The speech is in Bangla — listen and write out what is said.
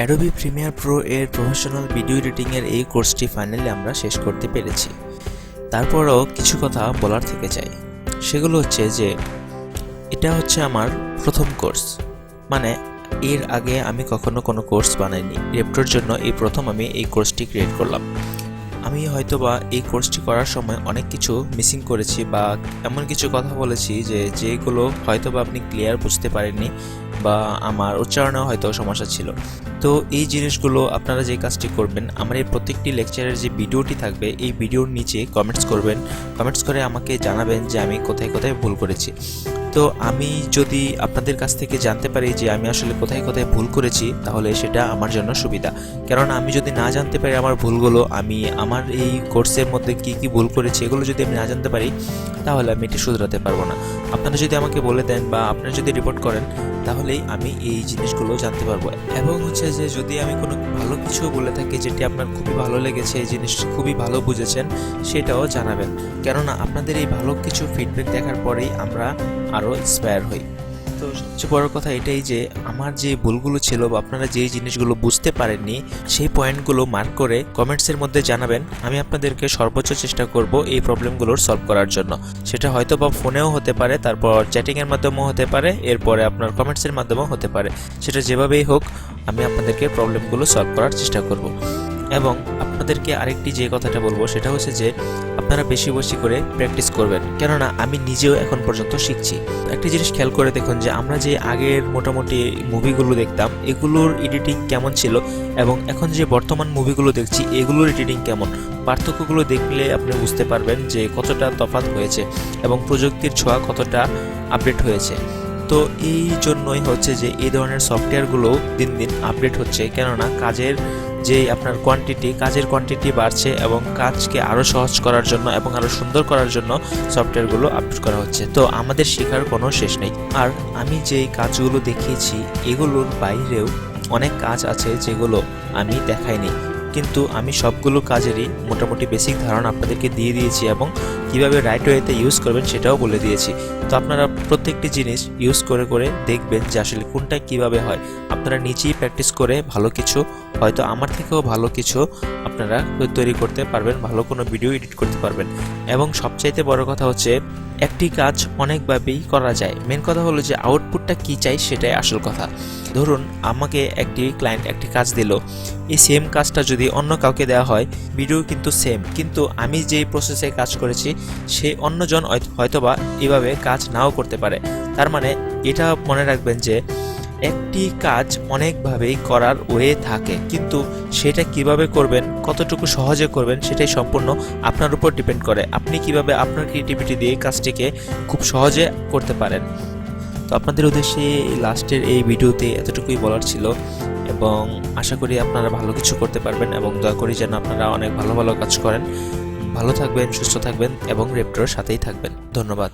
অ্যাডোবি প্রিমিয়ার প্রো এর প্রফেশনাল ভিডিও এডিটিংয়ের এই কোর্সটি ফাইনালি আমরা শেষ করতে পেরেছি। তারপরও কিছু কথা বলার থেকে যায়, সেগুলো হচ্ছে যে এটা হচ্ছে আমার প্রথম কোর্স, মানে এর আগে আমি কখনো কোনো কোর্স বানাইনি। রেপ্টোর জন্য এই প্রথম আমি এই কোর্সটি ক্রিয়েট করলাম। আমি হয়তোবা এই কোর্সটি করার সময় অনেক কিছু মিসিং করেছি বা এমন কিছু কথা বলেছি যেগুলো হয়তোবা আপনি ক্লিয়ার বুঝতে পারেননি বা আমার উচ্চারণেও হয়তো সমস্যা ছিল। তো এই জিনিসগুলো আপনারা যে কাজটি করবেন, আমার এই প্রত্যেকটি লেকচারের যে ভিডিওটি থাকবে এই ভিডিওর নিচে কমেন্টস করবেন, কমেন্টস করে আমাকে জানাবেন যে আমি কোথায় কোথায় ভুল করেছি। তো আমি যদি আপনাদের কাছ থেকে জানতে পারি যে আমি আসলে কোথায় কোথায় ভুল করেছি, তাহলে সেটা আমার জন্য সুবিধা। কারণ আমি যদি না জানতে পারি আমার ভুলগুলো, আমি আমার এই কোর্সের মধ্যে কি কি ভুল করেছি এগুলো যদি আমি না জানতে পারি, তাহলে আমি এটি শুধরাতে পারবো না। আপনারা যদি আমাকে বলে দেন বা আপনারা যদি রিপোর্ট করেন, তাহলেই আমি এই জিনিসগুলো জানতে পারবো। এবং হচ্ছে যে যদি আমি কোনো ভালো কিছু বলে থাকি যেটি আপনার খুবই ভালো লেগেছে, এই জিনিসটি খুবই ভালো বুঝেছেন, সেটাও জানাবেন। কেননা আপনাদের এই ভালো কিছু ফিডব্যাক দেখার পরেই আমরা আরও ইন্সপায়ার হই। তো সবচেয়ে বড় কথা এটাই যে আমার যে ভুলগুলো ছিল বা আপনারা যে জিনিসগুলো বুঝতে পারেননি, সেই পয়েন্টগুলো মার্ক করে কমেন্টসের মধ্যে জানাবেন। আমি আপনাদেরকে সর্বোচ্চ চেষ্টা করব এই প্রবলেমগুলোর সলভ করার জন্য। সেটা হয়তো বা ফোনেও হতে পারে, তারপর চ্যাটিংয়ের মাধ্যমেও হতে পারে, এরপরে আপনার কমেন্টসের মাধ্যমেও হতে পারে। সেটা যেভাবেই হোক আমি আপনাদেরকে প্রবলেমগুলো সলভ করার চেষ্টা করব। এবং আপনাদেরকে আরেকটি যে কথাটা বলবো সেটা হচ্ছে যে আপনারা বেশি বেশি করে প্র্যাকটিস করবেন, কেননা আমি নিজেও এখন পর্যন্ত শিখছি। একটা জিনিস খেয়াল করে দেখুন যে আমরা যে আগের মোটামুটি মুভিগুলো দেখতাম এগুলোর এডিটিং কেমন ছিল এবং এখন যে বর্তমান মুভিগুলো দেখছি এগুলোর এডিটিং কেমন, পার্থক্যগুলো দেখলে আপনি বুঝতে পারবেন যে কতটা তফাৎ হয়েছে এবং প্রযুক্তির ছোঁয়া কতটা আপডেট হয়েছে। তো এই জন্যই হচ্ছে যে এই ধরনের সফটওয়্যারগুলো দিন দিন আপডেট হচ্ছে, কেননা কাজের যে আপনার কাজের কোয়ান্টিটি বাড়ছে এবং কাজকে আরও সহজ করার জন্য এবং আরও সুন্দর করার জন্য সফটওয়্যারগুলো আপডেট করা হচ্ছে। তো আমাদের শেখার কোনো শেষ নেই। আর আমি যেই কাজগুলো দেখিয়েছি এগুলোর বাইরেও অনেক কাজ আছে যেগুলো আমি দেখাইনি, কিন্তু আমি সবগুলো কাজেরই মোটামুটি বেসিক ধারণা আপনাদেরকে দিয়ে দিয়েছি এবং কীভাবে রাইট ওয়েতে ইউজ করবেন সেটাও বলে দিয়েছি। তো আপনারা প্রত্যেকটি জিনিস ইউজ করে করে দেখবেন যে আসলে কোনটা কিভাবে হয়। আপনারা নিজেই প্র্যাকটিস করে ভালো কিছু, হয়তো আমার থেকেও ভালো কিছু আপনারা তৈরি করতে পারবেন, ভালো কোনো ভিডিও এডিট করতে পারবেন। এবং সবচাইতে বড় কথা হচ্ছে একটি কাজ অনেকভাবেই করা যায়, মেন কথা হলো যে আউটপুটটা কী চাই সেটাই আসল কথা। ধরুন আমাকে একটি ক্লায়েন্ট একটি কাজ দিল, এই সেম কাজটা যদি অন্য কাউকে দেওয়া হয় ভিডিও কিন্তু সেম, কিন্তু আমি যেই প্রসেসে কাজ করেছি সে অন্যজন হয়তোবা এভাবে কাজ নাও করতে পারে। তার মানে এটা মনে রাখবেন যে একটি কাজ অনেকভাবেই করার ওয়ে থাকে, কিন্তু সেটা কিভাবে করবেন, কতটুকু সহজে করবেন সেটাই সম্পূর্ণ আপনার উপর ডিপেন্ড করে। আপনি কিভাবে আপনার ক্রিয়েটিভিটি দিয়ে কাজটিকে খুব সহজে করতে পারেন। তো আপনাদের উদ্দেশ্যে লাস্টের এই ভিডিওতে এতটুকুই বলার ছিল এবং আশা করি আপনারা ভালো কিছু করতে পারবেন এবং দয়া করি যেন আপনারা অনেক ভালো ভালো কাজ করেন। ভালো থাকবেন, সুস্থ থাকবেন এবং রেপ্টোর সাথেই থাকবেন। ধন্যবাদ।